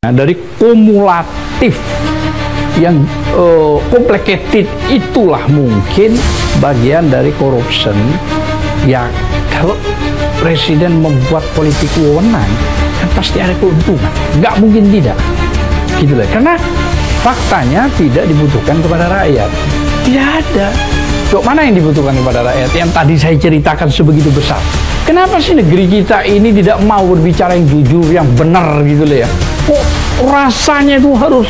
Nah, dari kumulatif yang complicated itulah mungkin bagian dari corruption. Ya, kalau presiden membuat politik wewenang, kan pasti ada keuntungan. Nggak mungkin tidak. Gitu lah. Karena faktanya tidak dibutuhkan kepada rakyat. Tidak ada. Kok mana yang dibutuhkan kepada rakyat? Yang tadi saya ceritakan sebegitu besar. Kenapa sih negeri kita ini tidak mau berbicara yang jujur, yang benar gitu loh ya? Kok rasanya itu harus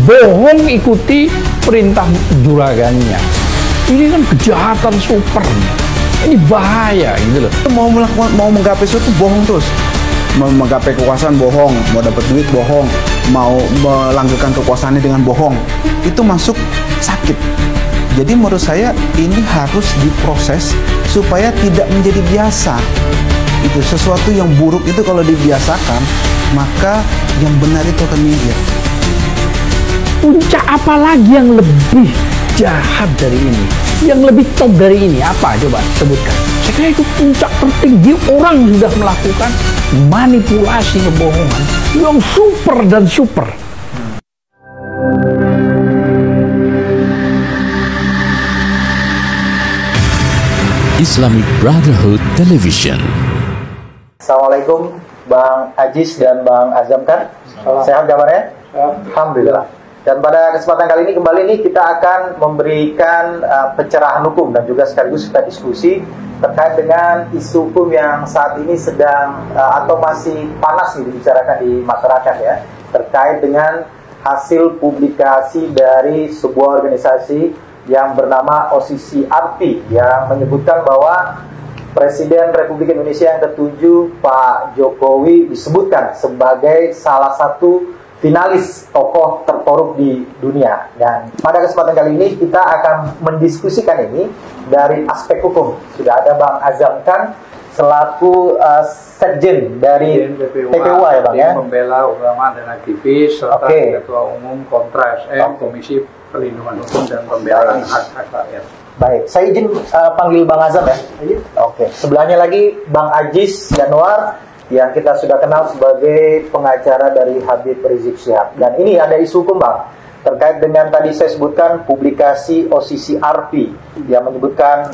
bohong ikuti perintah juragannya? Ini kan kejahatan super. Ini bahaya gitu loh. Mau menggapai sesuatu bohong terus. Mau menggapai kekuasaan bohong, mau dapat duit bohong, mau melanggengkan kekuasaannya dengan bohong. Itu masuk sakit. Jadi menurut saya ini harus diproses supaya tidak menjadi biasa. Itu sesuatu yang buruk itu kalau dibiasakan, maka yang benar itu akan minggir. Puncak apa lagi yang lebih jahat dari ini? Yang lebih top dari ini apa? Coba sebutkan. Saya kira itu puncak tertinggi. Orang sudah melakukan manipulasi kebohongan yang super dan super. Islamic Brotherhood Television. Assalamualaikum Bang Ajis dan Bang Azam kan? Sehat kabarnya? Alhamdulillah. Dan pada kesempatan kali ini kembali nih kita akan memberikan pencerahan hukum dan juga sekaligus kita diskusi terkait dengan isu hukum yang saat ini sedang atau masih panas nih dibicarakan di masyarakat ya, terkait dengan hasil publikasi dari sebuah organisasi yang bernama OCCRP yang menyebutkan bahwa Presiden Republik Indonesia yang ke-7 Pak Jokowi disebutkan sebagai salah satu finalis tokoh terkorup di dunia. Dan pada kesempatan kali ini kita akan mendiskusikan ini dari aspek hukum. Sudah ada Bang Azam kan selaku sekjen dari TPUA ya Bang ya, membela ulama dan aktivis serta Ketua Umum Kontra SM Komisi Perlindungan Hukum dan Pembelaan Hak-Hak Rakyat. Baik, saya izin panggil Bang Azam ya. Oke, sebelahnya lagi Bang Ajis Yanuar yang kita sudah kenal sebagai pengacara dari Habib Rizik Syihab. Dan ini ada isu hukum Bang, terkait dengan tadi saya sebutkan publikasi OCCRP yang menyebutkan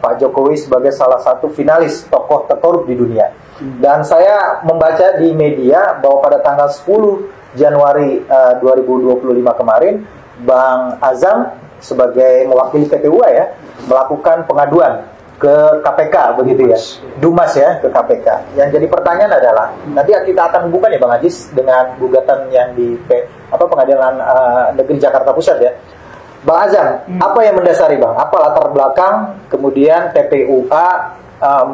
Pak Jokowi sebagai salah satu finalis tokoh terkorup di dunia. Dan saya membaca di media bahwa pada tanggal 10 Januari 2025 kemarin, Bang Azam sebagai mewakili TPUA ya melakukan pengaduan ke KPK begitu ya, Dumas ya, ke KPK. Yang jadi pertanyaan adalah nanti kita akan hubungkan ya Bang Ajis dengan gugatan yang di Pengadilan Negeri Jakarta Pusat ya. Bang Azam, apa yang mendasari Bang? Apa latar belakang kemudian TPUA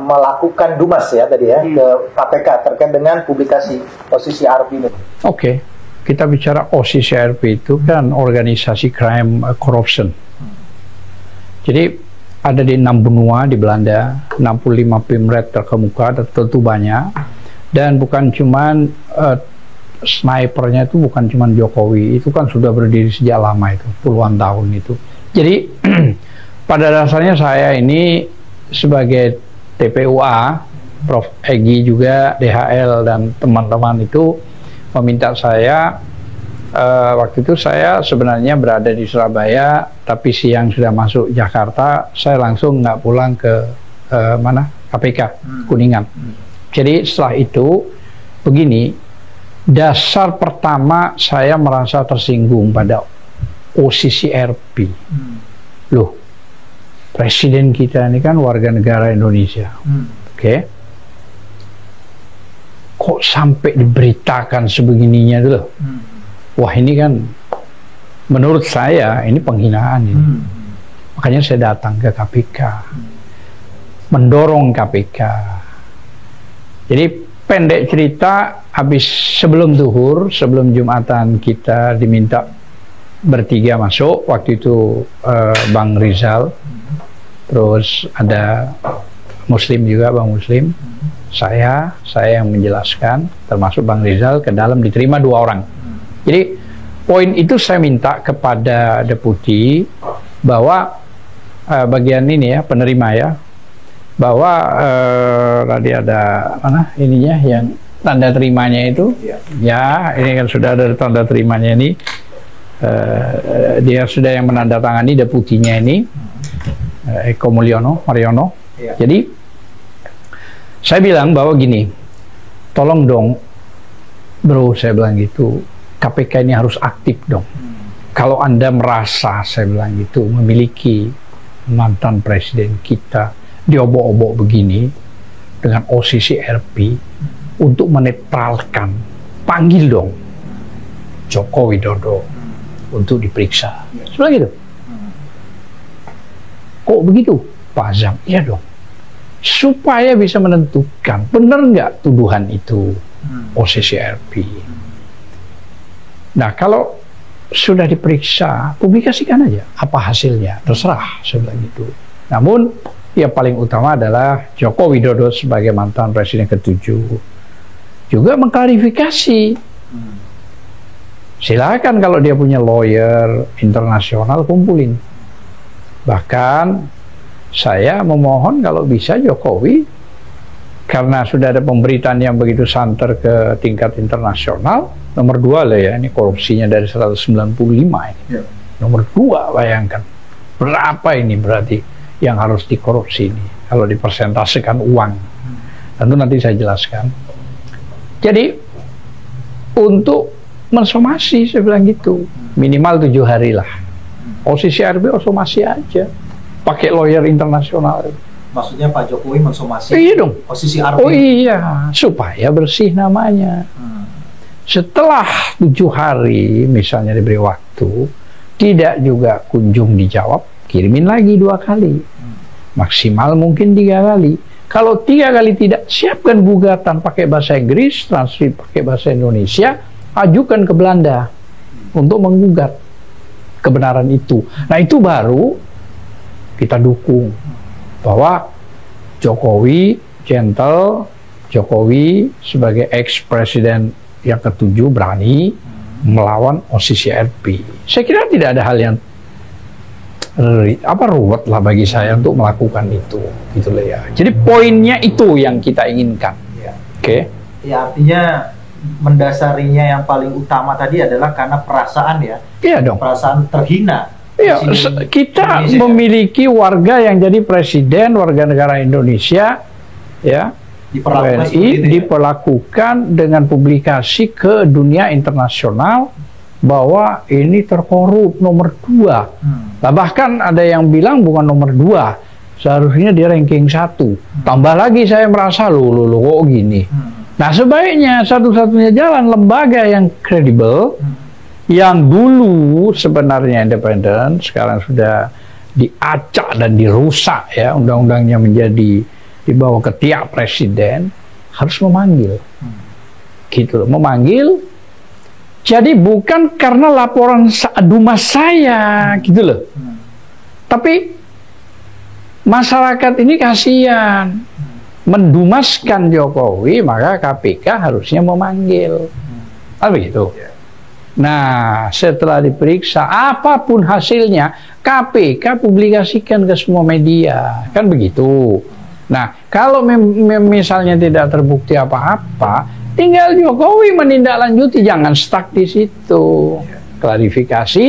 melakukan Dumas ya tadi ya ke KPK terkait dengan publikasi OCCRP ini? Oke. Kita bicara OCCRP itu kan organisasi crime corruption. Jadi ada di 6 benua di Belanda, 65 pimret terkemuka, tentu banyak. Dan bukan cuman snipernya itu bukan cuman Jokowi, itu kan sudah berdiri sejak lama itu, puluhan tahun itu. Jadi pada dasarnya saya ini sebagai TPUA, Prof. Egy juga, DHL dan teman-teman itu meminta saya, waktu itu saya sebenarnya berada di Surabaya, tapi siang sudah masuk Jakarta, saya langsung nggak pulang ke KPK, Kuningan. Jadi setelah itu, begini, dasar pertama saya merasa tersinggung pada OCCRP. Loh, presiden kita ini kan warga negara Indonesia, oke? Kok sampai diberitakan sebegininya dulu? Wah ini kan menurut saya ini penghinaan ini. Makanya saya datang ke KPK, mendorong KPK. Jadi pendek cerita, habis sebelum zuhur, sebelum Jumatan kita diminta bertiga masuk. Waktu itu Bang Rizal, terus ada Muslim juga, Bang Muslim. Saya yang menjelaskan, termasuk Bang Rizal, ke dalam diterima 2 orang. Jadi poin itu saya minta kepada deputi bahwa bagian ini ya, penerima ya, bahwa tadi ada mana ininya yang tanda terimanya itu, ya ini kan sudah ada tanda terimanya ini. Dia sudah yang menandatangani deputinya ini, Eko Mariono. Jadi saya bilang bahwa gini, tolong dong bro, saya bilang gitu, KPK ini harus aktif dong. Kalau Anda merasa, saya bilang gitu, memiliki mantan presiden kita diobok-obok begini dengan OCC RP untuk menetralkan, panggil dong Joko Widodo untuk diperiksa. Sebelah gitu. Kok begitu, Pak Azam? Iya dong. Supaya bisa menentukan benar nggak tuduhan itu OCCRP. Nah, kalau sudah diperiksa, publikasikan aja apa hasilnya, terserah, saya bilang gitu. Namun, yang paling utama adalah Joko Widodo sebagai mantan presiden ke-7 juga mengklarifikasi. Silakan kalau dia punya lawyer internasional, kumpulin. Bahkan saya memohon kalau bisa Jokowi, karena sudah ada pemberitaan yang begitu santer ke tingkat internasional, nomor 2 lah ya, ini korupsinya dari 195 ini. Nomor 2, bayangkan. Berapa ini berarti yang harus dikorupsi ini, kalau dipersentasekan uang. Tentu nanti saya jelaskan. Jadi, untuk mensomasi, saya bilang gitu, minimal 7 hari lah. OCCRP somasi aja, pakai lawyer internasional. Maksudnya Pak Jokowi mensomasi OCCRP? Oh iya, supaya bersih namanya. Setelah 7 hari, misalnya diberi waktu, tidak juga kunjung dijawab, kirimin lagi 2 kali. Maksimal mungkin 3 kali. Kalau 3 kali tidak, siapkan gugatan pakai bahasa Inggris, transkrip pakai bahasa Indonesia, ajukan ke Belanda untuk menggugat kebenaran itu. Nah, itu baru kita dukung bahwa Jokowi gentle, Jokowi sebagai ex-presiden yang ke-7 berani melawan OCCRP. Saya kira tidak ada hal yang ruwet lah bagi saya untuk melakukan itu, gitu loh ya. Jadi poinnya itu yang kita inginkan. Oke. Ya, artinya mendasarinya yang paling utama tadi adalah karena perasaan ya. Iya dong. Perasaan terhina. Iya, kita Indonesia memiliki warga yang jadi presiden, warga negara Indonesia, ya, diperlakukan dengan publikasi ke dunia internasional bahwa ini terkorup nomor 2. Nah, bahkan ada yang bilang bukan nomor 2, seharusnya dia ranking 1. Tambah lagi saya merasa loh kok gini. Nah, sebaiknya satu-satunya jalan lembaga yang kredibel, yang dulu sebenarnya independen, sekarang sudah diacak dan dirusak ya, undang-undangnya menjadi dibawa ke tiap presiden, harus memanggil. Gitu loh, memanggil. Jadi bukan karena laporan dumas saya, gitu loh. Tapi masyarakat ini kasihan. Mendumaskan Jokowi, maka KPK harusnya memanggil. Begitu. Nah, setelah diperiksa, apapun hasilnya, KPK publikasikan ke semua media. Kan begitu. Nah, kalau misalnya tidak terbukti apa-apa, tinggal Jokowi menindaklanjuti, jangan stuck di situ. Klarifikasi,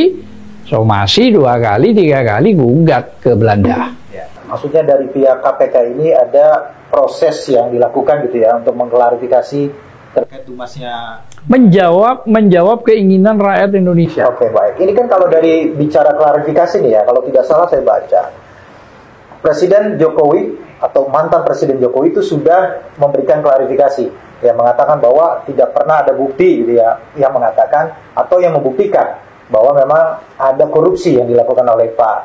somasi 2 kali, 3 kali, gugat ke Belanda. Maksudnya dari pihak KPK ini ada proses yang dilakukan gitu ya untuk mengklarifikasi terkait dumasnya, menjawab keinginan rakyat Indonesia. Oke, baik. Ini kan kalau dari bicara klarifikasi nih ya, kalau tidak salah saya baca, Presiden Jokowi atau mantan Presiden Jokowi itu sudah memberikan klarifikasi, yang mengatakan bahwa tidak pernah ada bukti gitu ya, yang mengatakan atau yang membuktikan bahwa memang ada korupsi yang dilakukan oleh Pak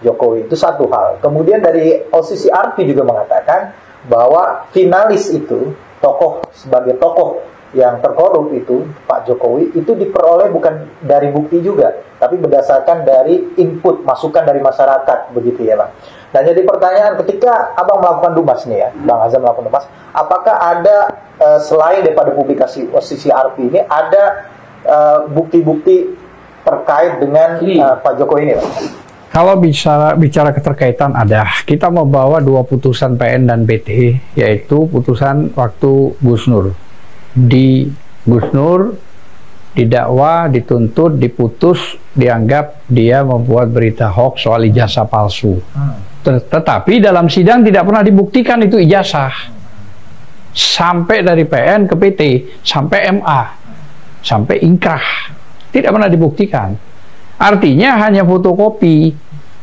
Jokowi. Itu satu hal. Kemudian dari OCCRP juga mengatakan bahwa finalis itu, sebagai tokoh yang terkorup itu, Pak Jokowi, itu diperoleh bukan dari bukti juga, tapi berdasarkan dari input, masukan dari masyarakat, begitu ya Bang. Nah, jadi pertanyaan, ketika Abang melakukan dumas nih ya, Bang Azam melakukan dumas, apakah ada, selain daripada publikasi OCCRP ini, ada bukti-bukti terkait dengan Pak Jokowi ini Bang? Kalau bicara keterkaitan ada, kita membawa 2 putusan PN dan PT, yaitu putusan waktu Gus Nur di Gus Nur, didakwa, dituntut, diputus, dianggap dia membuat berita hoax soal ijazah palsu. Tetapi dalam sidang tidak pernah dibuktikan itu ijazah. Sampai dari PN ke PT, sampai MA, sampai inkrah, tidak pernah dibuktikan. Artinya hanya fotokopi.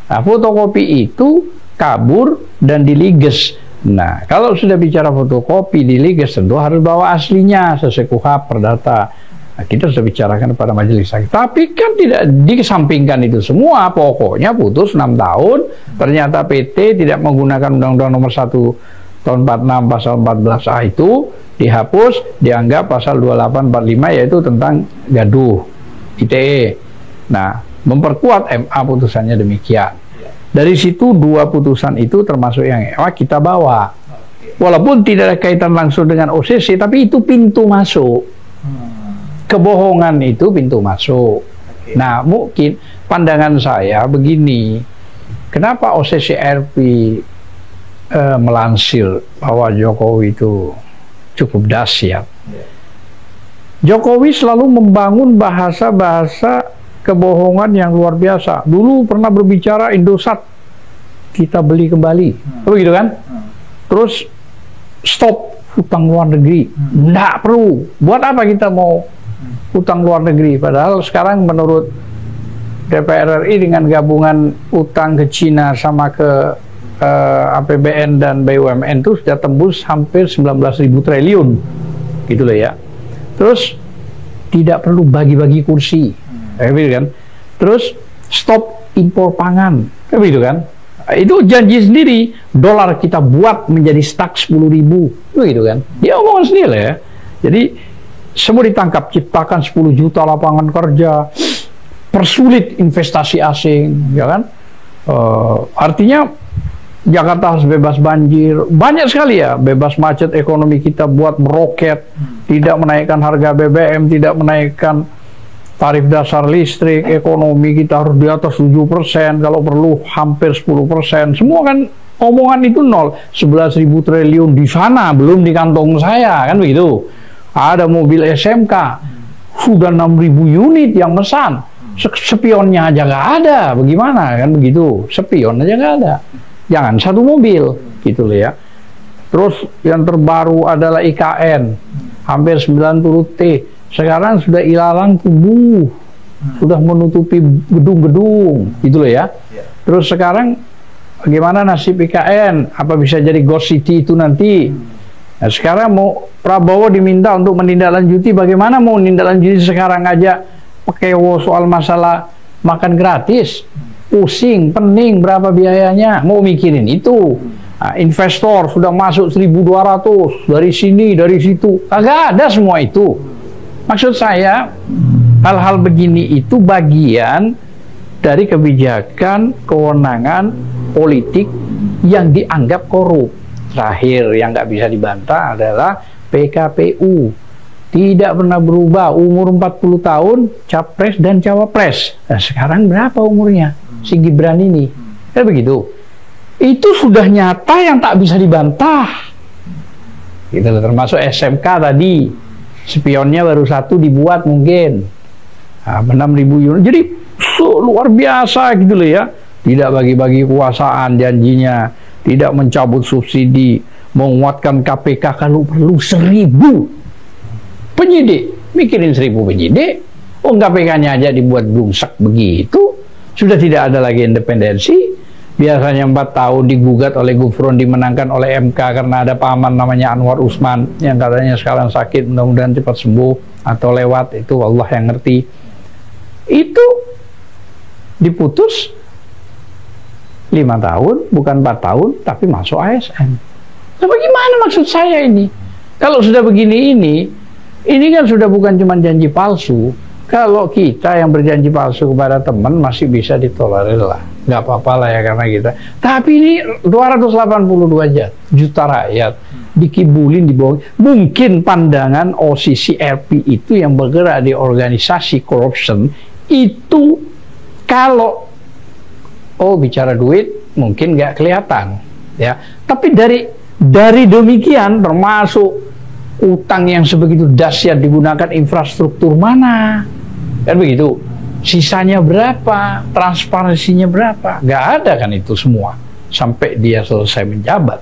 Nah, fotokopi itu kabur dan diliges. Nah, kalau sudah bicara fotokopi diliges, tentu harus bawa aslinya sesuai KUHP Perdata. Nah, kita sudah bicarakan pada majelis hakim. Tapi kan tidak dikesampingkan itu semua. Pokoknya putus 6 tahun. Ternyata PT tidak menggunakan Undang-Undang Nomor 1 Tahun 46 Pasal 14A itu dihapus, dianggap Pasal 2845 yaitu tentang gaduh ITE. Nah, memperkuat MA putusannya demikian. Dari situ 2 putusan itu termasuk yang MA kita bawa. Walaupun tidak ada kaitan langsung dengan OCC, tapi itu pintu masuk. Kebohongan itu pintu masuk. Nah, mungkin pandangan saya begini. Kenapa OCC RP melansir bahwa Jokowi itu cukup dahsyat? Jokowi selalu membangun bahasa-bahasa kebohongan yang luar biasa. Dulu pernah berbicara Indosat kita beli kembali, begitu kan? Terus stop hutang luar negeri, nggak perlu. Buat apa kita mau hutang luar negeri? Padahal sekarang menurut DPR RI dengan gabungan utang ke Cina sama ke APBN dan BUMN itu sudah tembus hampir 19.000 triliun, gitu loh ya. Terus tidak perlu bagi-bagi kursi. Gitu kan? Terus stop impor pangan, gitu kan? Itu janji sendiri. Dolar kita buat menjadi stuck 10.000, gitu kan? Dia omongan sendiri ya. Jadi semua ditangkap, ciptakan 10 juta lapangan kerja, persulit investasi asing, ya kan? Artinya Jakarta harus bebas banjir, banyak sekali ya, bebas macet, ekonomi kita buat meroket, tidak menaikkan harga BBM, tidak menaikkan tarif dasar listrik, ekonomi kita harus di atas 7%, kalau perlu hampir 10%. Semua kan omongan itu nol. 11.000 triliun di sana, belum di kantong saya, kan begitu. Ada mobil SMK, sudah 6.000 unit yang pesan. Spionnya aja nggak ada, bagaimana kan begitu? Spion aja nggak ada. Jangan satu mobil, gitu loh ya. Terus yang terbaru adalah IKN, hampir 90 T. Sekarang sudah ilalang tubuh, sudah menutupi gedung-gedung, gitu loh ya. Terus sekarang bagaimana nasib IKN? Apa bisa jadi Ghost City itu nanti? Nah, sekarang mau Prabowo diminta untuk menindaklanjuti, bagaimana mau menindaklanjuti sekarang aja pekewo soal masalah makan gratis, pusing, pening, berapa biayanya, mau mikirin itu. Nah, investor sudah masuk 1.200 dari sini, dari situ, kagak ada semua itu. Maksud saya, hal-hal begini itu bagian dari kebijakan, kewenangan politik yang dianggap korup. Terakhir yang nggak bisa dibantah adalah PKPU. Tidak pernah berubah, umur 40 tahun, capres dan cawapres. Nah, sekarang berapa umurnya si Gibran ini? Kayak begitu. Itu sudah nyata yang tak bisa dibantah. Gitu, termasuk SMK tadi. Spionnya baru 1 dibuat mungkin. Nah, 6.000 unit. Jadi luar biasa gitu loh ya. Tidak bagi-bagi kekuasaan janjinya. Tidak mencabut subsidi. Menguatkan KPK kalau perlu 1.000 penyidik. Mikirin 1.000 penyidik. Oh, KPK-nya aja dibuat blungsek begitu. Sudah tidak ada lagi independensi. Biasanya 4 tahun digugat oleh Gufron, dimenangkan oleh MK karena ada paman namanya Anwar Usman yang katanya sekarang sakit, mudah-mudahan cepat sembuh atau lewat, itu Allah yang ngerti. Itu diputus 5 tahun, bukan 4 tahun, tapi masuk ASN. Nah, bagaimana maksud saya ini? Kalau sudah begini ini kan sudah bukan cuma janji palsu. Kalau kita yang berjanji palsu kepada teman masih bisa ditolerir lah, nggak apa-apa lah ya karena kita. Tapi ini 282 juta rakyat dikibulin, dibohongin. Mungkin pandangan OCC RP itu yang bergerak di organisasi corruption itu, kalau bicara duit mungkin nggak kelihatan ya. Tapi dari demikian termasuk utang yang sebegitu dahsyat digunakan infrastruktur mana? Kan begitu. Sisanya berapa? Transparansinya berapa? Nggak ada kan itu semua sampai dia selesai menjabat.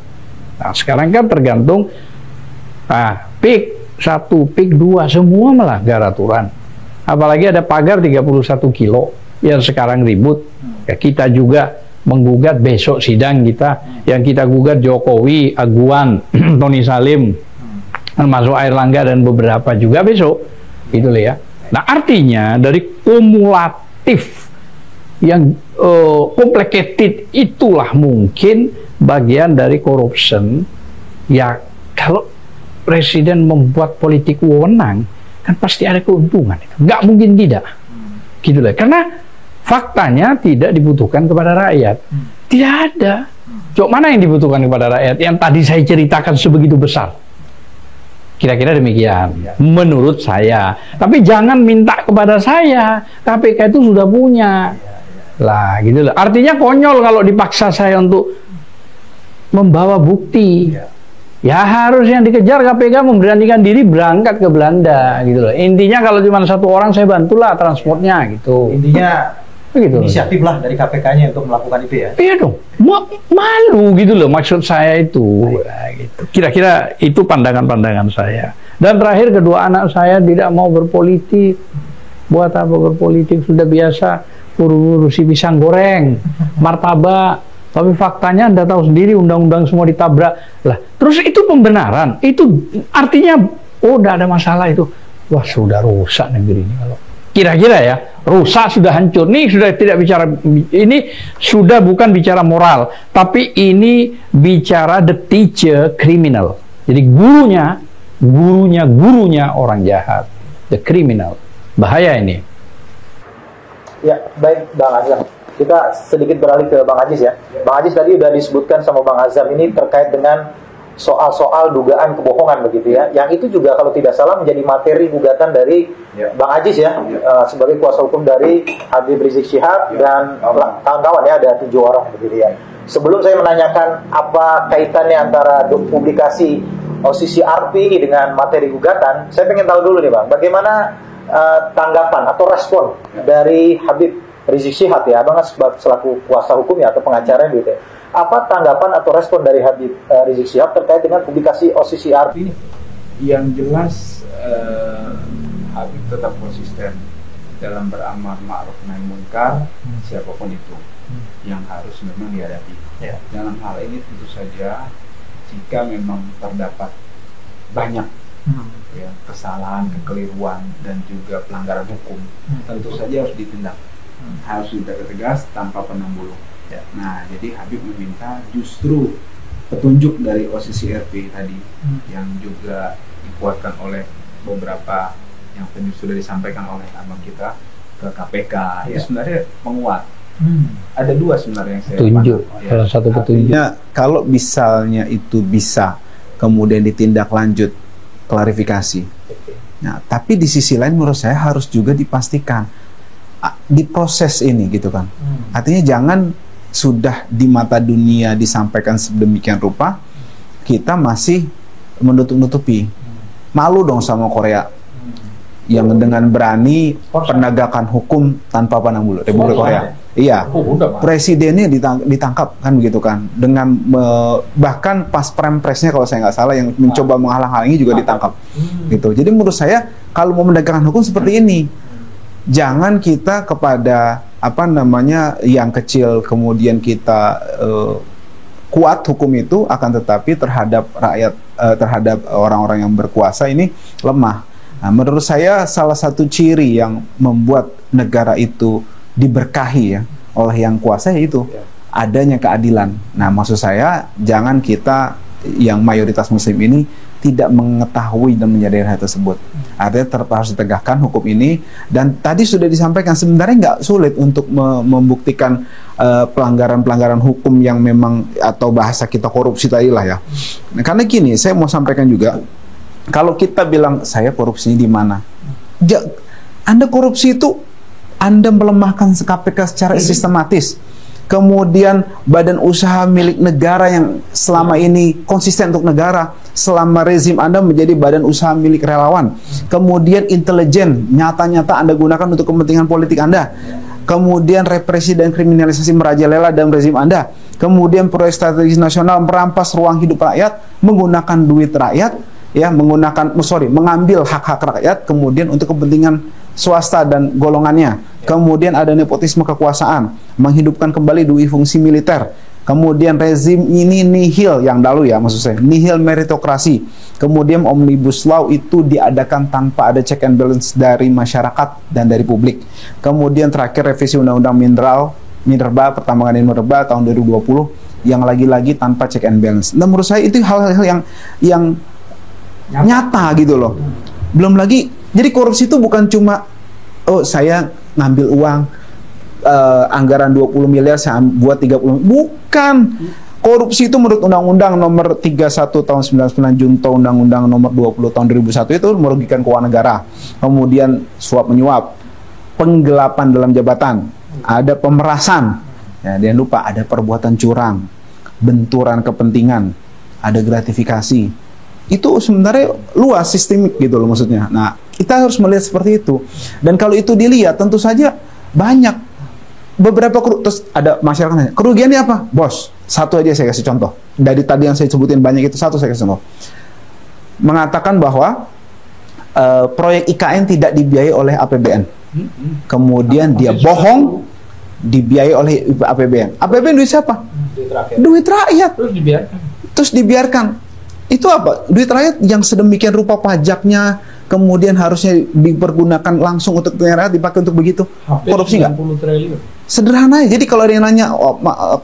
Nah, sekarang kan tergantung PIK 1, PIK 2 semua melanggar aturan. Apalagi ada pagar 31 kilo yang sekarang ribut. Ya, kita juga menggugat besok sidang kita, yang kita gugat Jokowi, Aguan, Tony Salim, termasuk Airlangga dan beberapa juga besok, gitu loh ya. Nah, artinya dari kumulatif yang complicated itulah mungkin bagian dari corruption. Ya, kalau presiden membuat politik wewenang, kan pasti ada keuntungan. Nggak mungkin tidak, gitu loh. Karena faktanya tidak dibutuhkan kepada rakyat. Tidak ada. Coba mana yang dibutuhkan kepada rakyat? Yang tadi saya ceritakan sebegitu besar. Kira-kira demikian. Menurut saya. Tapi jangan minta kepada saya. KPK itu sudah punya. Lah, gitu loh. Artinya konyol kalau dipaksa saya untuk membawa bukti. Ya harus yang dikejar KPK memberanikan diri berangkat ke Belanda, gitu loh. Intinya kalau cuma satu orang saya bantulah transportnya, gitu. Intinya begitu inisiatif lah dari KPK-nya untuk melakukan itu ya. Iya dong, malu gitu loh maksud saya itu. Nah, gitu. Kira-kira itu pandangan-pandangan saya. Dan terakhir, kedua anak saya tidak mau berpolitik. Buat apa berpolitik? Sudah biasa ngurusi pisang goreng, martabak. Tapi faktanya Anda tahu sendiri, undang-undang semua ditabrak. Lah, terus itu pembenaran. Itu artinya udah ada masalah itu. Wah, sudah rusak negeri ini kalau kira-kira ya, rusak, sudah hancur. Nih sudah tidak bicara, ini sudah bukan bicara moral, tapi ini bicara the teacher criminal. Jadi gurunya orang jahat, the criminal. Bahaya ini. Ya, baik Bang Azam. Kita sedikit beralih ke Bang Ajis ya. Bang Ajis tadi udah disebutkan sama Bang Azam ini terkait dengan soal-soal dugaan kebohongan begitu ya. Yang itu juga kalau tidak salah menjadi materi gugatan dari Bang Ajis ya, sebagai kuasa hukum dari Habib Rizik Syihab dan kawan-kawan ya, ada 7 orang begitu ya. Sebelum saya menanyakan apa kaitannya antara publikasi OCCRP ini dengan materi gugatan, saya pengen tahu dulu nih Bang, bagaimana tanggapan atau respon dari Habib Rizik Syihab ya, Abang selaku kuasa hukum ya atau pengacara gitu ya. Apa tanggapan atau respon dari Habib Rizik Syihab terkait dengan publikasi OCCRP ini? Yang jelas Habib tetap konsisten dalam beramar ma'ruf nahi munkar, siapapun itu yang harus memang dihadapi. Dalam hal ini tentu saja jika memang terdapat banyak ya, kesalahan, kekeliruan dan juga pelanggaran hukum, tentu saja harus ditindak. Harus ditindak tegas tanpa pandang bulu. Nah, jadi Habib meminta justru petunjuk dari OCCRP tadi yang juga dikuatkan oleh beberapa yang sudah disampaikan oleh abang kita ke KPK itu sebenarnya menguat. Ada 2 sebenarnya yang saya tunjuk. Salah satu petunjuknya, kalau misalnya itu bisa kemudian ditindaklanjut klarifikasi. Nah, tapi di sisi lain menurut saya harus juga dipastikan di proses ini gitu kan. Artinya jangan sudah di mata dunia disampaikan sedemikian rupa kita masih menutup-nutupi. Malu dong sama Korea yang dengan berani penegakan hukum tanpa pandang bulu. Republik Korea. Iya. Presidennya ditangkap kan begitu kan. Dengan bahkan pas presnya kalau saya nggak salah yang mencoba menghalang-halangi juga ditangkap. Gitu. Jadi menurut saya kalau mau menegakkan hukum seperti ini, jangan kita kepada apa namanya yang kecil kemudian kita kuat hukum itu, akan tetapi terhadap rakyat, terhadap orang-orang yang berkuasa ini lemah. Nah, menurut saya salah satu ciri yang membuat negara itu diberkahi ya oleh yang kuasa itu adanya keadilan. Nah, maksud saya jangan kita yang mayoritas muslim ini tidak mengetahui dan menyadari hal tersebut. Artinya harus ditegakkan hukum ini. Dan tadi sudah disampaikan sebenarnya nggak sulit untuk membuktikan pelanggaran-pelanggaran hukum yang memang, atau bahasa kita korupsi tadi lah ya. Nah, karena gini, saya mau sampaikan juga, kalau kita bilang saya korupsi di mana, Anda korupsi itu Anda melemahkan KPK secara sistematis. kemudian badan usaha milik negara yang selama ini konsisten untuk negara, selama rezim Anda menjadi badan usaha milik relawan, kemudian intelijen nyata-nyata Anda gunakan untuk kepentingan politik Anda, kemudian represi dan kriminalisasi merajalela dalam rezim Anda, kemudian proyek strategis nasional merampas ruang hidup rakyat menggunakan duit rakyat, ya, mengambil hak-hak rakyat kemudian untuk kepentingan swasta dan golongannya. Kemudian ada nepotisme kekuasaan, menghidupkan kembali dui fungsi militer. Kemudian rezim ini nihil, yang lalu ya maksud saya, nihil meritokrasi. Kemudian Omnibus Law itu diadakan tanpa ada check and balance dari masyarakat dan dari publik. Kemudian terakhir revisi Undang-Undang Minerba, pertambangan dan minerba tahun 2020 yang lagi-lagi tanpa check and balance. Nah, menurut saya itu hal-hal yang nyata gitu loh. Belum lagi, jadi korupsi itu bukan cuma saya ngambil uang anggaran 20 miliar saya buat 30, bukan. Korupsi itu menurut Undang-Undang nomor 31 tahun 99 junto Undang-Undang nomor 20 tahun 2001 itu merugikan keuangan negara. Kemudian suap menyuap, penggelapan dalam jabatan, ada pemerasan. Ya, dia lupa ada perbuatan curang, benturan kepentingan, ada gratifikasi. Itu sebenarnya luas, sistemik gitu loh maksudnya. Nah, kita harus melihat seperti itu. Dan kalau itu dilihat, tentu saja banyak beberapa terus ada masyarakat nanya, kerugiannya apa? Bos, satu aja saya kasih contoh. Dari tadi yang saya sebutin banyak itu, satu saya kasih contoh. Mengatakan bahwa proyek IKN tidak dibiayai oleh APBN. Kemudian dia bohong, dibiayai oleh APBN. APBN duit siapa? Duit rakyat. Terus dibiarkan. Itu apa? Duit rakyat yang sedemikian rupa pajaknya, kemudian harusnya dipergunakan langsung untuk rakyat, dipakai untuk begitu. Korupsi nggak? Sederhana ya. Jadi kalau ada yang nanya,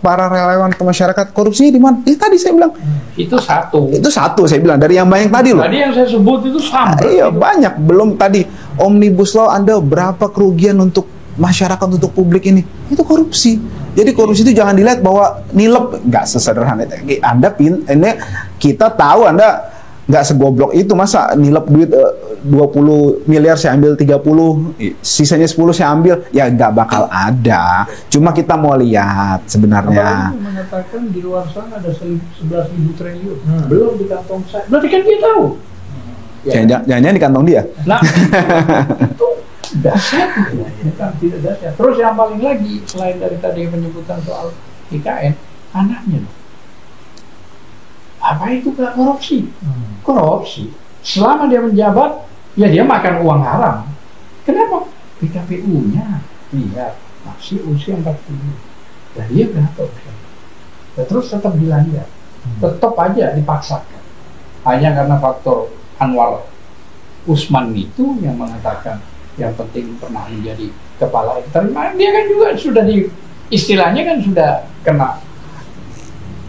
para relawan ke masyarakat, korupsinya di mana? Tadi saya bilang. Itu satu. Itu satu saya bilang, dari yang banyak tadi loh. Tadi yang saya sebut itu sama. Iya, banyak. Belum tadi, Omnibus Law Anda berapa kerugian untuk masyarakat, untuk publik ini? Itu korupsi. Jadi korupsi itu jangan dilihat bahwa nilep, nggak sesederhana itu. Anda ini kita tahu Anda nggak segoblok itu, masa nilep duit 20 miliar saya ambil 30, sisanya 10 saya ambil, ya nggak bakal ada. Cuma kita mau lihat sebenarnya. Apalagi mengatakan di luar sana ada 11.000 triliun, belum di kantong saya. Berarti kan dia tahu. Jangan-jangan di kantong dia. Nah, itu dahsyat, bukan tidak dahsyat. Terus yang paling lagi, selain dari tadi penyebutan soal IKN, anaknya loh. Apa itu gak korupsi? Korupsi. Selama dia menjabat, ya dia makan uang haram. Kenapa? PKPU-nya, lihat, masih usia 40. Dan dia berapa usia? Dan terus tetap dilanggar. Tetap aja dipaksakan. Hanya karena faktor Anwar Usman itu yang mengatakan yang penting pernah menjadi kepala eksternal, dia kan juga sudah istilahnya kan sudah kena.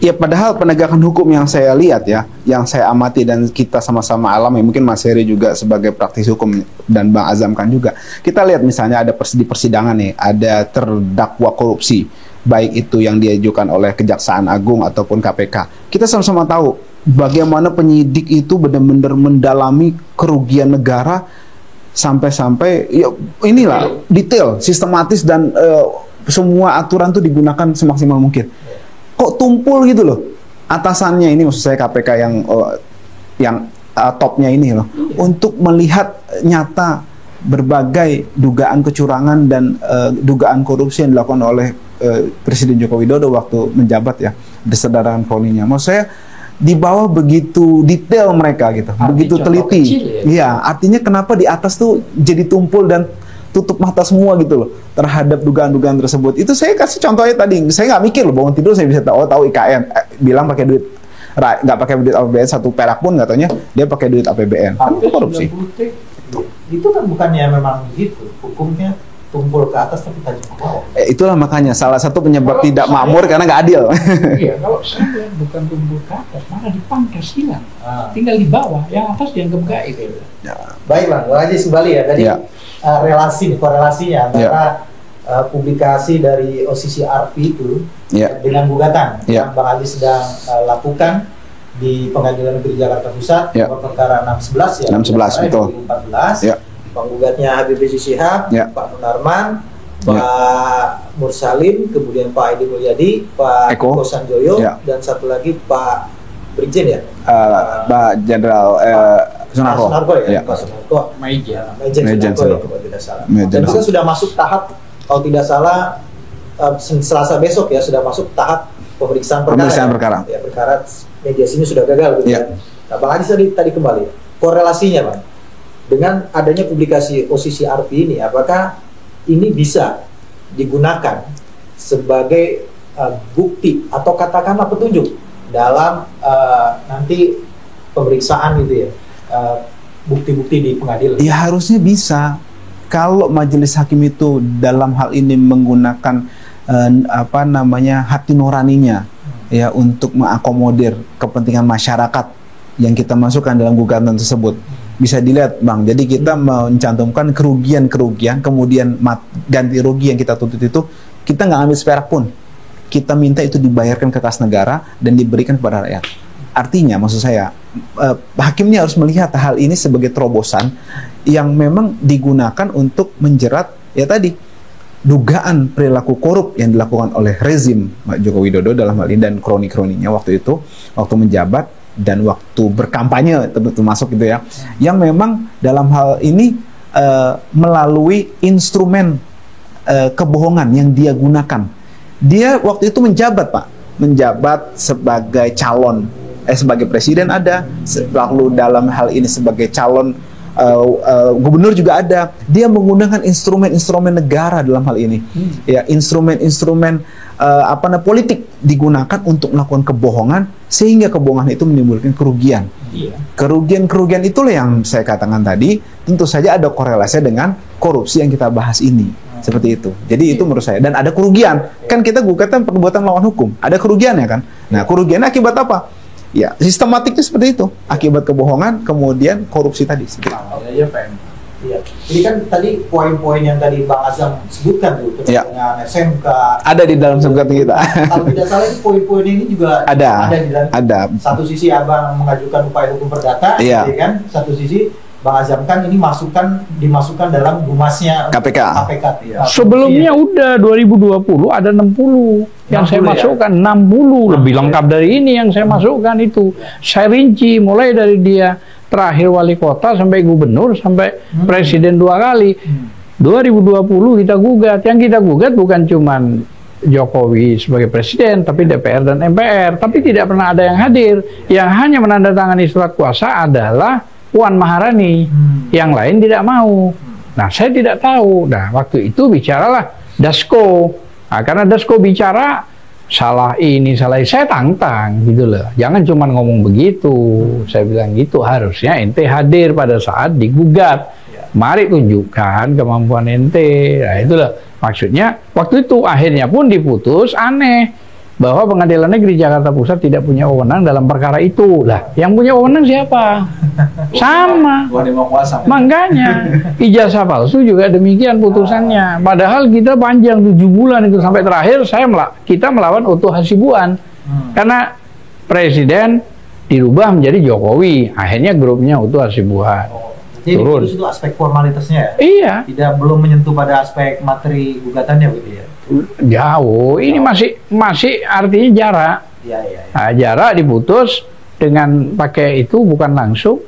Ya, padahal penegakan hukum yang saya lihat ya, yang saya amati dan kita sama-sama alami, mungkin Mas Heri juga sebagai praktisi hukum dan Bang Azam kan juga, kita lihat misalnya ada di persidangan nih, ada terdakwa korupsi, baik itu yang diajukan oleh Kejaksaan Agung ataupun KPK. Kita sama-sama tahu bagaimana penyidik itu benar-benar mendalami kerugian negara sampai-sampai ya inilah detail, sistematis, dan semua aturan itu digunakan semaksimal mungkin. Kok tumpul gitu loh atasannya ini, maksud saya KPK yang topnya ini loh, untuk melihat nyata berbagai dugaan kecurangan dan dugaan korupsi yang dilakukan oleh Presiden Joko Widodo waktu menjabat ya, bersederhana kroninya. Maksud saya di bawah begitu detail mereka gitu, begitu teliti. Iya, artinya kenapa di atas tuh jadi tumpul dan tutup mata semua gitu loh terhadap dugaan-dugaan tersebut. Itu saya kasih contohnya tadi, saya nggak mikir loh, bangun tidur saya bisa tahu IKN, bilang pakai duit, nggak pakai duit APBN 1 perak pun katanya dia pakai duit APBN. Kan itu korupsi. Itu kan bukannya memang gitu, hukumnya tumpul ke atas tapi tajam ke bawah. Itulah makanya salah satu penyebab tidak makmur karena nggak adil. Iya, kalau saya bukan tumpul ke atas, malah dipangkas hilang. Tinggal di bawah, yang atas dianggap gaib. Ya. Baik Bang, Bang Ajis kembali ya tadi. Ya. Korelasinya antara publikasi dari OCCRP itu dengan gugatan yang Bang Ajis sedang lakukan di Pengadilan Negeri Jakarta Pusat, perkara 611 ya, 611 betul. 2014. Penggugatnya Habib Rizik Syihab, Pak Munarman, Pak Mursalim, kemudian Pak Edi Mulyadi, Pak Eko Sanjoyo, dan satu lagi Pak Brigjen ya, Pak Jenderal Sunarko ya, Pak Sunarko, Majen Sunarko kalau tidak salah. Dan kita sudah masuk tahap, kalau tidak salah Selasa besok ya, sudah masuk tahap pemeriksaan perkara. Ya, perkara mediasinya sudah gagal gitu ya. Nah, Bang Ajis tadi kembali korelasinya Bang dengan adanya publikasi OCCRP ini, apakah ini bisa digunakan sebagai bukti atau katakanlah petunjuk dalam nanti pemeriksaan gitu ya, bukti-bukti di pengadilan? Ya harusnya bisa. Kalau majelis hakim itu dalam hal ini menggunakan hati nuraninya ya untuk mengakomodir kepentingan masyarakat yang kita masukkan dalam gugatan tersebut. Bisa dilihat Bang, jadi kita mencantumkan kerugian-kerugian, kemudian ganti rugi yang kita tuntut itu, kita nggak ambil seperak pun. Kita minta itu dibayarkan ke kas negara dan diberikan kepada rakyat. Artinya, maksud saya, hakimnya harus melihat hal ini sebagai terobosan yang memang digunakan untuk menjerat, ya tadi, dugaan perilaku korup yang dilakukan oleh rezim Pak Joko Widodo dalam hal ini dan kroni-kroninya waktu itu, waktu menjabat, dan waktu berkampanye termasuk gitu ya, yang memang dalam hal ini melalui instrumen kebohongan yang dia gunakan. Dia waktu itu menjabat Pak, menjabat sebagai calon, sebagai presiden ada, lalu dalam hal ini sebagai calon gubernur juga ada. Dia menggunakan instrumen-instrumen negara dalam hal ini, ya instrumen-instrumen politik digunakan untuk melakukan kebohongan sehingga kebohongan itu menimbulkan kerugian. Kerugian-kerugian itulah yang saya katakan tadi, tentu saja ada korelasi dengan korupsi yang kita bahas ini. Seperti itu. Jadi itu menurut saya. Dan ada kerugian. Kan kita gugatan perbuatan melawan hukum. Ada kerugiannya kan. Nah, kerugiannya akibat apa? Ya, sistematiknya seperti itu. Akibat kebohongan, kemudian korupsi tadi. Iya. Jadi kan tadi poin-poin yang tadi Bang Azam sebutkan tuh dengan SMK. Ada di dalam SMK kita. Kalau tidak salah ini poin-poin ini juga ada di dalam. Ada. Satu sisi Abang mengajukan upaya hukum perdata, ya kan? Satu sisi Bang Azam kan ini dimasukkan dalam humasnya KPK. Ya. Sebelumnya udah 2020 ada 60 yang saya masukkan, 60 lebih lengkap dari ini yang saya masukkan itu. Saya rinci mulai dari dia terakhir wali kota sampai gubernur sampai presiden 2 kali. 2020 kita gugat. Yang kita gugat bukan cuman Jokowi sebagai presiden, tapi DPR dan MPR. Tapi tidak pernah ada yang hadir. Yang hanya menandatangani surat kuasa adalah Puan Maharani. Yang lain tidak mau. Nah, saya tidak tahu. Nah, waktu itu bicaralah Dasko. Nah, karena Dasko bicara salah ini, salah ini, saya tantang gitu loh. Jangan cuma ngomong begitu. Saya bilang gitu, harusnya ente hadir pada saat digugat. Mari tunjukkan kemampuan ente. Nah, itulah maksudnya. Waktu itu akhirnya pun diputus aneh bahwa Pengadilan Negeri Jakarta Pusat tidak punya wewenang dalam perkara itu. Lah, yang punya wewenang siapa? Sama. Makanya ijazah palsu juga demikian putusannya. Padahal kita panjang 7 bulan itu sampai terakhir kita melawan Oto Hasibuan. Karena presiden dirubah menjadi Jokowi. Akhirnya grupnya Oto Hasibuan. Jadi itu aspek formalitasnya ya? Iya. Belum menyentuh pada aspek materi gugatannya begitu ya? Jauh, ini masih artinya jarak. Nah, jarak diputus dengan pakai itu bukan langsung.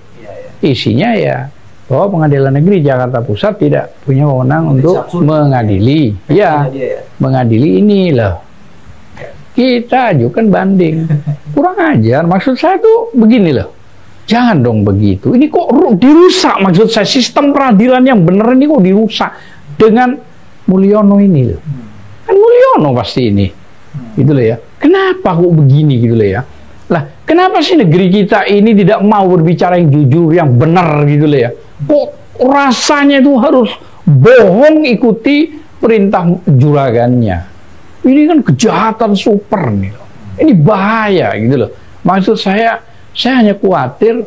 Isinya ya bahwa Pengadilan Negeri Jakarta Pusat tidak punya wewenang untuk mengadili. Mengadili ini loh. Kita ajukan banding. Kurang ajar. Maksud saya tuh begini loh. Jangan dong begitu. Ini kok dirusak, maksud saya sistem peradilan yang benar ini kok dirusak dengan Mulyono ini loh. Kan Mulyono pasti ini, gitu loh ya. Kenapa kok begini gitu loh ya? Lah, kenapa sih negeri kita ini tidak mau berbicara yang jujur, yang benar gitu loh ya? Kok rasanya itu harus bohong ikuti perintah juragannya? Ini kan kejahatan super nih loh. Ini bahaya gitu loh. Maksud saya hanya khawatir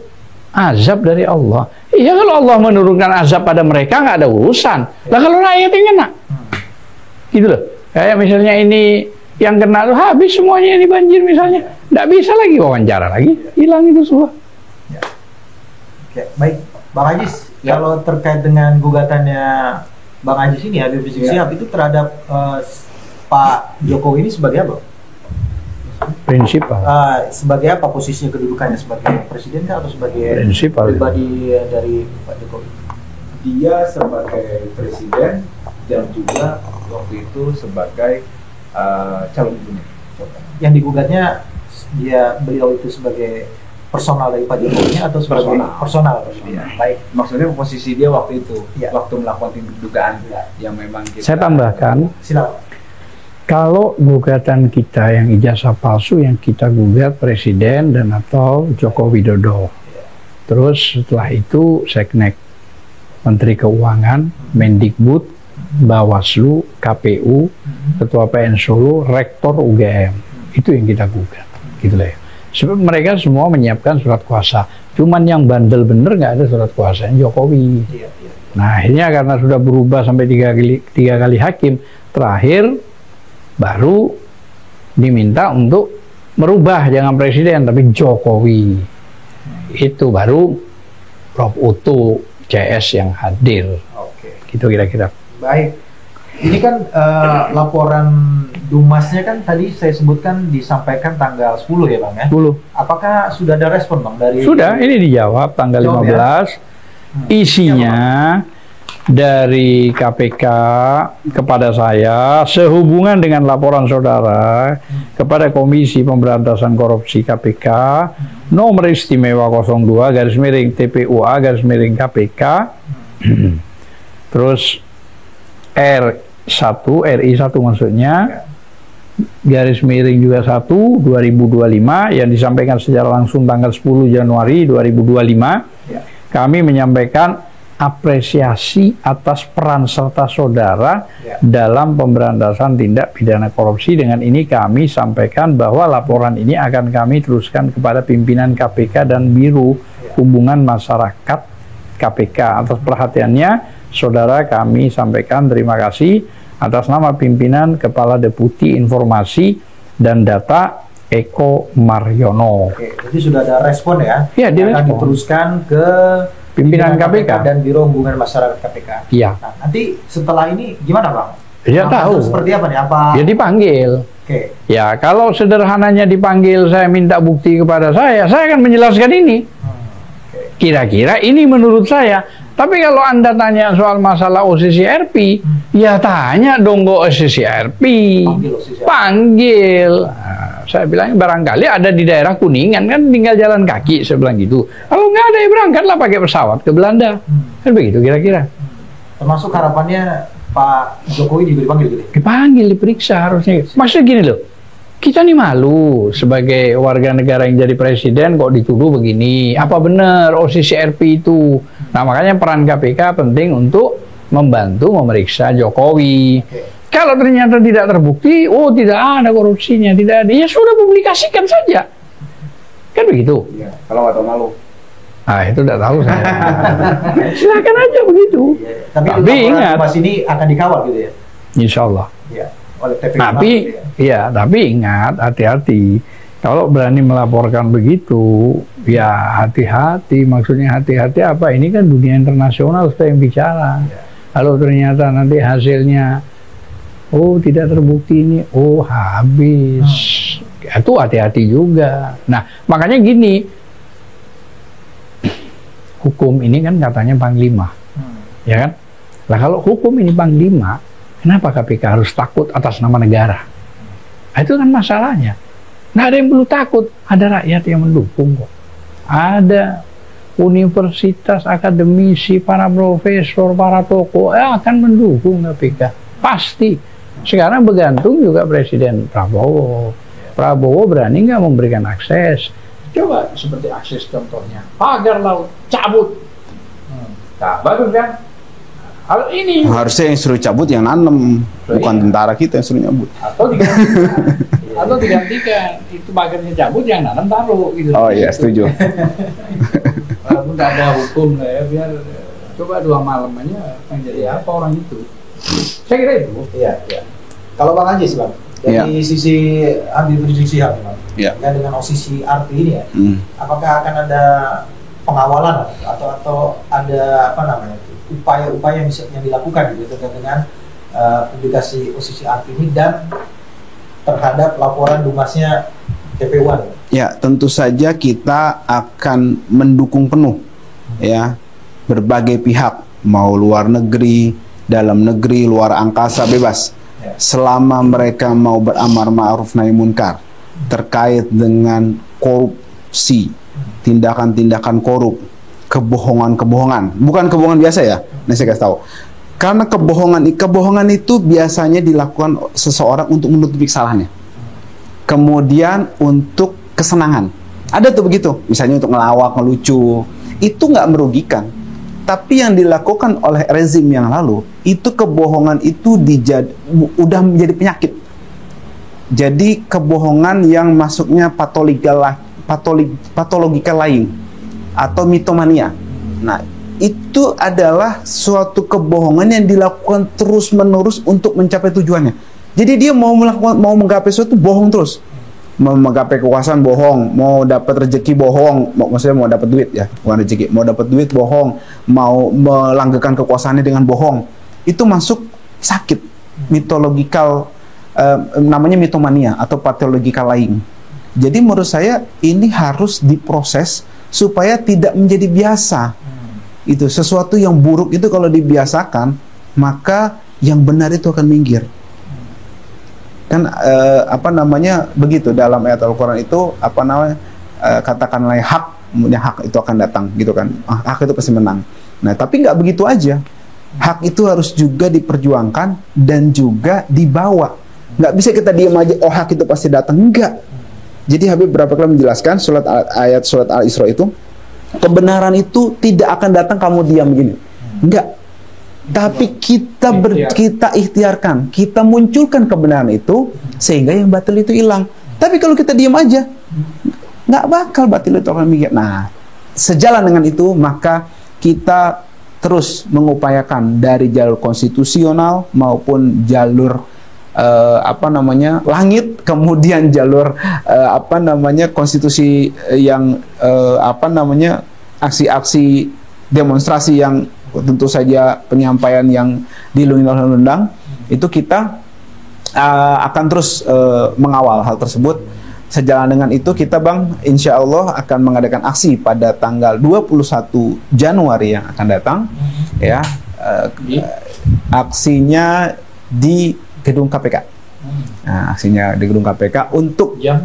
azab dari Allah. Iya, kalau Allah menurunkan azab pada mereka nggak ada urusan. Lah kalau rakyat yang kena, gitu loh. Kayak misalnya ini yang kena tuh habis semuanya ini banjir misalnya, nggak bisa lagi wawancara lagi, hilang itu semua. Oke, baik, Bang Ajis, kalau terkait dengan gugatannya Bang Ajis ini, Habib Rizik Syihab itu terhadap Pak Jokowi ini sebagai apa? Prinsipal. Sebagai apa posisinya, kedudukannya, sebagai presiden atau sebagai Prinsipal. pribadi dari Pak Jokowi? Dia sebagai presiden dan juga waktu itu sebagai calon gubernur. Yang digugatnya beliau itu sebagai personal dari Pak Jokowi atau sebagai personal? Iya. Baik. Maksudnya posisi dia waktu itu, Iya. waktu melakukan dugaan yang memang kita. Saya tambahkan, Silakan. kalau gugatan kita yang ijazah palsu yang kita gugat presiden dan atau Joko Widodo, terus setelah itu Seknek, Menteri Keuangan, Mendikbud, Bawaslu, KPU, Ketua PN Solo, Rektor UGM, itu yang kita gugat, gitu lah ya. Sebab mereka semua menyiapkan surat kuasa, cuman yang bandel bener nggak ada surat kuasanya Jokowi. Iya. Nah akhirnya karena sudah berubah sampai tiga kali hakim, terakhir baru diminta untuk merubah, jangan presiden tapi Jokowi. Itu baru Prof. Uto CS yang hadir. Oke. Gitu kira-kira. Baik. Ini kan laporan Dumasnya kan tadi saya sebutkan disampaikan tanggal 10 ya Bang ya? 10. Apakah sudah ada respon Bang dari? Sudah, ini dijawab tanggal Jawab, 15. Isinya dari KPK kepada saya sehubungan dengan laporan saudara kepada Komisi Pemberantasan Korupsi KPK nomor istimewa 02 garis miring TPUA garis miring KPK terus R1 RI1 maksudnya garis miring juga 1 2025 yang disampaikan secara langsung tanggal 10 Januari 2025. Kami menyampaikan apresiasi atas peran serta saudara dalam pemberantasan tindak pidana korupsi. Dengan ini kami sampaikan bahwa laporan ini akan kami teruskan kepada pimpinan KPK dan Biro Hubungan Masyarakat KPK. Atas perhatiannya, saudara kami sampaikan terima kasih atas nama pimpinan Kepala Deputi Informasi dan Data Eko Mariono. Oke, jadi sudah ada respon ya? Iya, akan direspon. diteruskan ke Pimpinan KPK dan Biro Hubungan Masyarakat KPK. Iya. Nah, nanti setelah ini gimana Bang? Ya Langkah tahu. seperti apa nih? Apa? Ya dipanggil. Oke. Ya kalau sederhananya dipanggil, saya minta bukti kepada saya akan menjelaskan ini. Kira-kira ini menurut saya. Tapi kalau Anda tanya soal masalah OCC RP, ya tanya dong kok OCC RP. Panggil OCC RP. Panggil. Nah, saya bilang barangkali ada di daerah Kuningan kan tinggal jalan kaki, saya bilang gitu. Kalau nggak ada ya berangkatlah pakai pesawat ke Belanda. Kan begitu kira-kira. Termasuk harapannya Pak Jokowi juga dipanggil gitu. Dipanggil, diperiksa harusnya. Maksudnya gini loh, kita nih malu sebagai warga negara yang jadi presiden kok dituduh begini. Apa benar OCC RP itu? Nah makanya peran KPK penting untuk membantu memeriksa Jokowi. Kalau ternyata tidak terbukti, oh tidak ada korupsinya, tidak ada, ya sudah publikasikan saja. Kan begitu? Iya, kalau nggak tahu malu. Nah itu tidak tahu saya. Silakan aja begitu. Tapi Tapi ingat, Mas ini akan dikawal gitu ya? insya Allah. Iya. Oleh TPK. Tapi ya, tapi ingat, hati-hati. Kalau berani melaporkan begitu, ya hati-hati. Maksudnya hati-hati apa? Ini kan dunia internasional sudah yang bicara. Kalau ternyata nanti hasilnya, oh tidak terbukti ini, oh habis. Itu hati-hati juga. Nah, makanya gini, hukum ini kan katanya Panglima, ya kan? Nah kalau hukum ini Panglima, kenapa KPK harus takut atas nama negara? Nah, itu kan masalahnya. Nggak ada yang perlu takut, ada rakyat yang mendukung kok. Ada universitas, akademisi, para profesor, para tokoh akan mendukung KPK. Pasti. Sekarang bergantung juga Presiden Prabowo. Prabowo berani nggak memberikan akses? Coba seperti akses contohnya, pagar laut, cabut. Nah, bagus kan? Kalau ini Harusnya yang suruh cabut yang nanem, bukan tentara kita yang suruh nyabut. atau digantikan, atau digantikan itu pagarnya cabut, yang nanam taruh gitu. Oh iya, setuju. Walaupun nggak ada hukum lah ya, biar coba 2 malam aja yang jadi apa orang itu. Saya kira itu. Iya, iya. Kalau Bang Ajis Bang, dari sisi Habib Rizik Syihab Bang, Iya. ya dengan OCC RP ini ya, Hmm. apakah akan ada pengawalan atau ada apa namanya itu, upaya-upaya yang dilakukan gitu terkait dengan publikasi OCCRP ini dan terhadap laporan dumasnya TP1. Ya, tentu saja kita akan mendukung penuh ya berbagai pihak, mau luar negeri, dalam negeri, luar angkasa, bebas. Selama mereka mau beramar ma'ruf nahi munkar terkait dengan korupsi, tindakan-tindakan korup, kebohongan-kebohongan, bukan kebohongan biasa ya. Nah, saya kasih tahu. Karena kebohongan itu biasanya dilakukan seseorang untuk menutupi kesalahannya. Kemudian untuk kesenangan. Ada tuh begitu, misalnya untuk ngelawak, ngelucu. Itu nggak merugikan. Tapi yang dilakukan oleh rezim yang lalu, itu kebohongan itu udah menjadi penyakit. Jadi kebohongan yang masuknya patologikal lain atau mitomania. Nah, itu adalah suatu kebohongan yang dilakukan terus-menerus untuk mencapai tujuannya. Jadi dia mau menggapai sesuatu bohong terus. Mau menggapai kekuasaan bohong, mau dapat rezeki bohong, maksudnya mau dapat duit ya, bukan rezeki, mau dapat duit bohong, mau melanggengkan kekuasaannya dengan bohong. Itu masuk sakit mitologikal, namanya mitomania atau patologikal lain. Jadi menurut saya ini harus diproses supaya tidak menjadi biasa. Itu sesuatu yang buruk itu kalau dibiasakan, maka yang benar itu akan minggir. Kan begitu dalam ayat Al-Quran itu katakanlah hak, kemudian hak itu akan datang gitu kan, hak itu pasti menang. Nah tapi nggak begitu aja, hak itu harus juga diperjuangkan dan juga dibawa. Nggak bisa kita diam aja, oh hak itu pasti datang, enggak. Jadi Habib berapa kali menjelaskan ayat surat Al-Isra itu, kebenaran itu tidak akan datang kamu diam begini, enggak. Tapi kita ikhtiarkan, kita munculkan kebenaran itu sehingga yang batil itu hilang. Tapi kalau kita diam aja, nggak bakal batil itu akan mikir. Nah, sejalan dengan itu maka kita terus mengupayakan dari jalur konstitusional maupun jalur langit, kemudian jalur konstitusi yang aksi-aksi demonstrasi yang tentu saja penyampaian yang dilindungi oleh undang-undang, itu kita akan terus mengawal hal tersebut. Sejalan dengan itu kita Bang, insya Allah akan mengadakan aksi pada tanggal 21 Januari yang akan datang ya, aksinya di gedung KPK. Nah, aksinya di gedung KPK untuk jam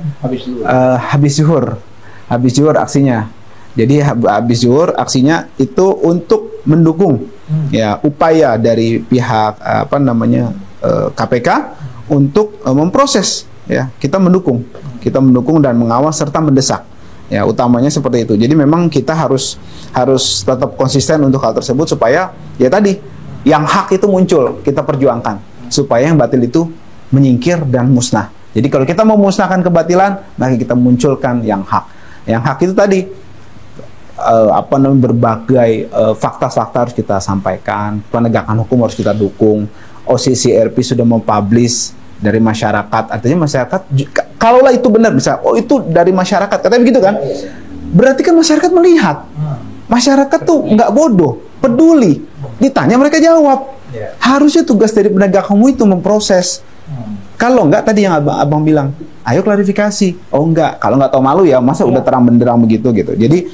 habis zuhur aksinya. Jadi habis zuhur aksinya itu untuk mendukung ya upaya dari pihak KPK untuk memproses ya. Kita mendukung dan mengawal serta mendesak ya, utamanya seperti itu. Jadi memang kita harus tetap konsisten untuk hal tersebut supaya ya tadi yang hak itu muncul, kita perjuangkan supaya yang batil itu menyingkir dan musnah. Jadi kalau kita mau memusnahkan kebatilan, maka kita munculkan yang hak. Yang hak itu tadi berbagai fakta-fakta harus kita sampaikan, penegakan hukum harus kita dukung. OCCRP sudah mempublish dari masyarakat, artinya masyarakat kalaulah itu benar bisa, oh itu dari masyarakat, katanya begitu kan? Berarti kan masyarakat melihat, masyarakat tuh nggak bodoh, peduli, ditanya mereka jawab. Harusnya tugas dari penegak hukum itu memproses. Kalau enggak tadi yang abang bilang, ayo klarifikasi. Oh enggak, kalau nggak tahu malu ya, masa udah terang benderang begitu gitu. Jadi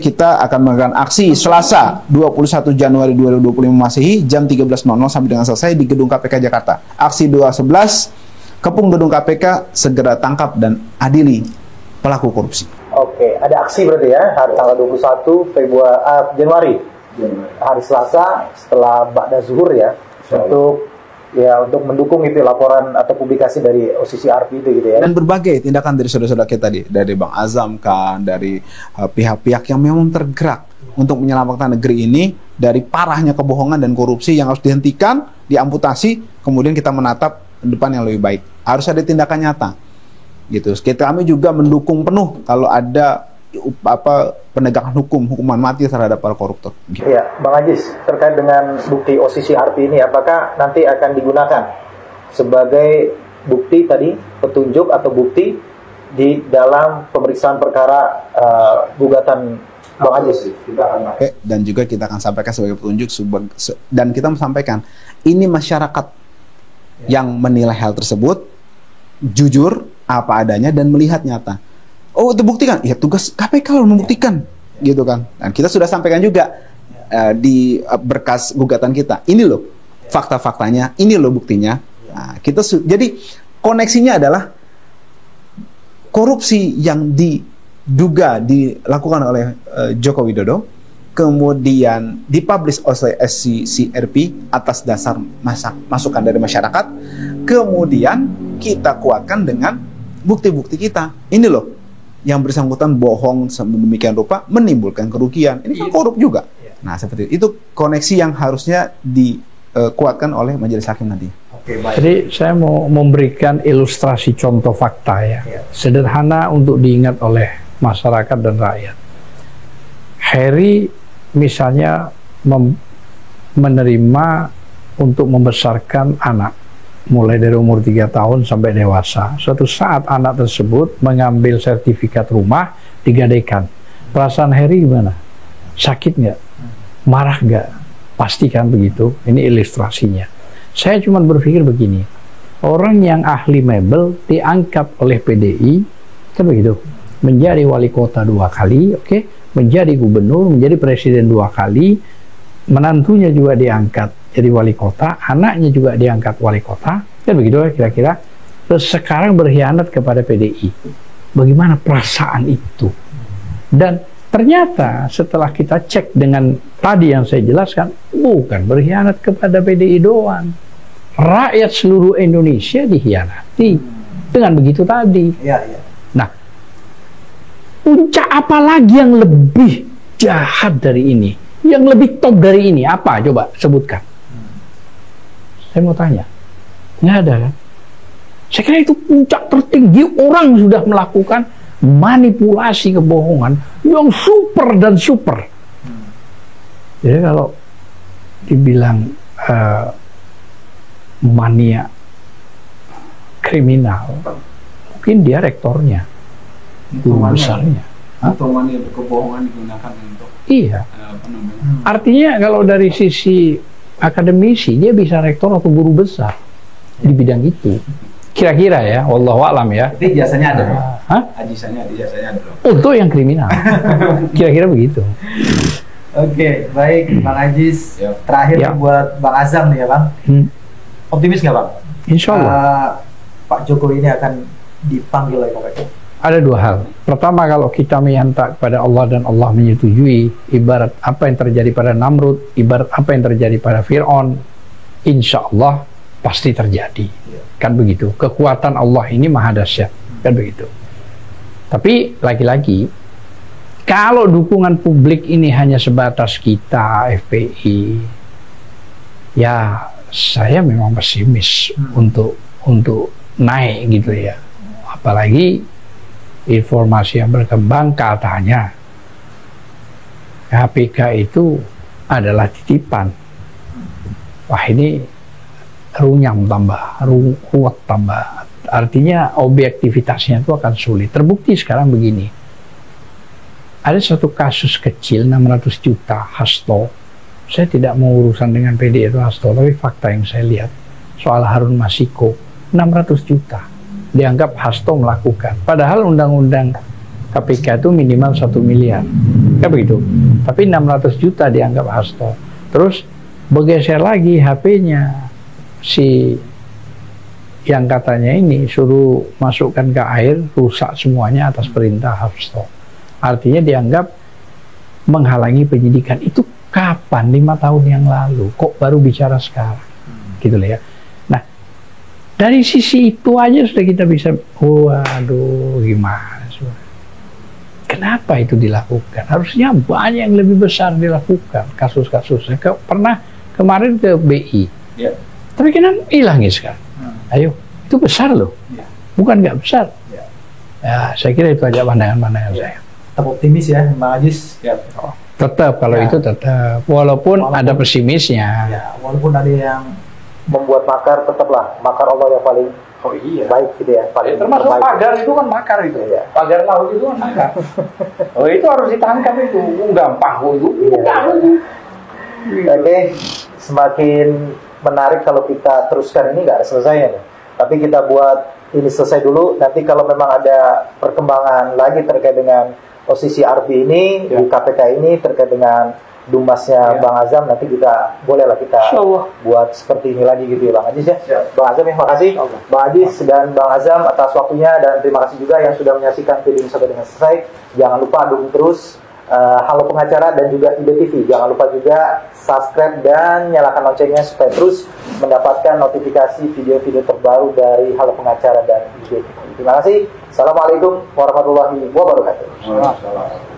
kita akan melakukan aksi Selasa 21 Januari 2025 Masehi jam 13.00 sampai dengan selesai di gedung KPK Jakarta. Aksi 211, kepung gedung KPK, segera tangkap dan adili pelaku korupsi. Oke, ada aksi berarti ya, hari tanggal 21 Januari. Hari Selasa setelah ba'da zuhur ya, untuk mendukung itu laporan atau publikasi dari OCCRP itu gitu ya. Dan berbagai tindakan dari saudara-saudara kita tadi, dari Bang Azam kan, dari pihak-pihak yang memang tergerak untuk menyelamatkan negeri ini dari parahnya kebohongan dan korupsi yang harus dihentikan, diamputasi, kemudian kita menatap depan yang lebih baik. Harus ada tindakan nyata. Gitu. Kami juga mendukung penuh kalau ada penegakan hukuman mati terhadap para koruptor. Iya, Bang Ajis, terkait dengan bukti OCCRP ini, apakah nanti akan digunakan sebagai bukti tadi, petunjuk atau bukti di dalam pemeriksaan perkara gugatan Bang Ajis. Kita akan pakai. Dan juga kita akan sampaikan sebagai petunjuk dan kita sampaikan ini masyarakat yang menilai hal tersebut jujur apa adanya dan melihat nyata. Oh, itu buktikan. Ya, tugas KPK loh membuktikan, gitu kan. Dan kita sudah sampaikan juga di berkas gugatan kita. Ini loh fakta-faktanya, ini loh buktinya. Nah, jadi koneksinya adalah korupsi yang diduga dilakukan oleh Joko Widodo, kemudian dipublish oleh SCCRP atas dasar masukan dari masyarakat, kemudian kita kuatkan dengan bukti-bukti kita. Ini loh, yang bersangkutan bohong sedemikian rupa menimbulkan kerugian. Ini kan korup juga. Nah, seperti itu. Itu koneksi yang harusnya dikuatkan oleh majelis hakim nanti. Oke, baik. Jadi saya mau memberikan ilustrasi contoh fakta ya, sederhana untuk diingat oleh masyarakat dan rakyat. Heri misalnya menerima untuk membesarkan anak mulai dari umur 3 tahun sampai dewasa. Suatu saat anak tersebut mengambil sertifikat rumah, digadaikan. Perasaan Heri gimana? Sakit nggak? Marah nggak? Pasti kan begitu. Ini ilustrasinya. Saya cuma berpikir begini, orang yang ahli mebel diangkat oleh PDI, kan begitu, menjadi wali kota 2 kali, oke, menjadi gubernur, menjadi presiden 2 kali, menantunya juga diangkat jadi wali kota, anaknya juga diangkat wali kota, kan begitu kira-kira. Terus sekarang berkhianat kepada PDI. Bagaimana perasaan itu? Dan ternyata setelah kita cek dengan tadi yang saya jelaskan, bukan berkhianat kepada PDI doang. Rakyat seluruh Indonesia dikhianati dengan begitu tadi. Nah, puncak apa lagi yang lebih jahat dari ini? Yang lebih top dari ini apa? Coba sebutkan. Saya mau tanya. Nggak ada kan? Saya kira itu puncak tertinggi, orang sudah melakukan manipulasi kebohongan yang super dan super. Jadi kalau dibilang mania kriminal, mungkin dia rektornya, guru besarnya. Atau mania kebohongan digunakan untuk Iya. apa namanya? Artinya kalau dari sisi akademisi dia bisa rektor atau guru besar di bidang itu. Kira-kira ya, wallahu a'lam ya. Jadi jasanya ada dong. Hah? Jasanya ada dong. Untuk yang kriminal. Kira-kira begitu. Oke, baik Bang Ajis. Terakhir buat Bang Azam nih ya Bang. Optimis nggak Bang? Insya Allah. Pak Jokowi ini akan dipanggil oleh KPK? Ada 2 hal. Pertama, kalau kita minta kepada Allah dan Allah menyetujui, ibarat apa yang terjadi pada Namrud, ibarat apa yang terjadi pada Fir'aun, insya Allah pasti terjadi. Kan begitu. Kekuatan Allah ini maha dahsyat. Kan begitu. Tapi lagi-lagi, kalau dukungan publik ini hanya sebatas kita, FPI, ya saya memang pesimis untuk naik gitu ya. Apalagi informasi yang berkembang katanya KPK itu adalah titipan. Wah, ini runyam tambah, ruwet tambah. Artinya objektivitasnya itu akan sulit. Terbukti sekarang begini. Ada satu kasus kecil 600 juta Hasto. Saya tidak mau urusan dengan PD itu Hasto, tapi fakta yang saya lihat soal Harun Masiku 600 juta dianggap Hasto melakukan. Padahal undang-undang KPK itu minimal 1 miliar. Kan begitu. Tapi 600 juta dianggap Hasto. Terus bergeser lagi HP-nya si yang katanya ini suruh masukkan ke air, rusak semuanya atas perintah Hasto. Artinya dianggap menghalangi penyidikan. Itu kapan? 5 tahun yang lalu. Kok baru bicara sekarang? Gitu loh ya. Dari sisi itu aja sudah kita bisa, waduh gimana sih? Kenapa itu dilakukan? Harusnya banyak yang lebih besar dilakukan kasus-kasusnya. Pernah kemarin ke BI, tapi kenapa hilangnya sekarang? Ayo, itu besar loh, bukan nggak besar. Ya, saya kira itu aja pandangan-pandangan saya. Tetap optimis ya, Bang Ajis. Tetap kalau itu tetap, walaupun ada pesimisnya. Ya, walaupun ada yang membuat makar, tetaplah makar Allah yang paling Oh iya. baik gitu ya, paling Termasuk terbaik. pagar itu kan makar itu. Iya. Pagar laut itu kan makar. Oh itu harus ditangkap itu. Gampang kok itu. Iya. Gampang. Oke, semakin menarik kalau kita teruskan ini nggak ada selesainya nih. Tapi kita buat ini selesai dulu. Nanti kalau memang ada perkembangan lagi terkait dengan posisi Arbi ini di KPK ini terkait dengan dumasnya Bang Azam, nanti kita bolehlah kita Insyaallah. buat seperti ini lagi gitu ya Bang Ajis ya. Bang Azam ya, makasih Bang Ajis dan Bang Azam atas waktunya, dan terima kasih juga yang sudah menyaksikan video ini sampai dengan selesai. Jangan lupa dukung terus Halo Pengacara dan juga IB TV. Jangan lupa juga subscribe dan nyalakan loncengnya supaya terus mendapatkan notifikasi video-video terbaru dari Halo Pengacara dan IB TV. Terima kasih. Assalamualaikum warahmatullahi wabarakatuh. Waalaikumsalam.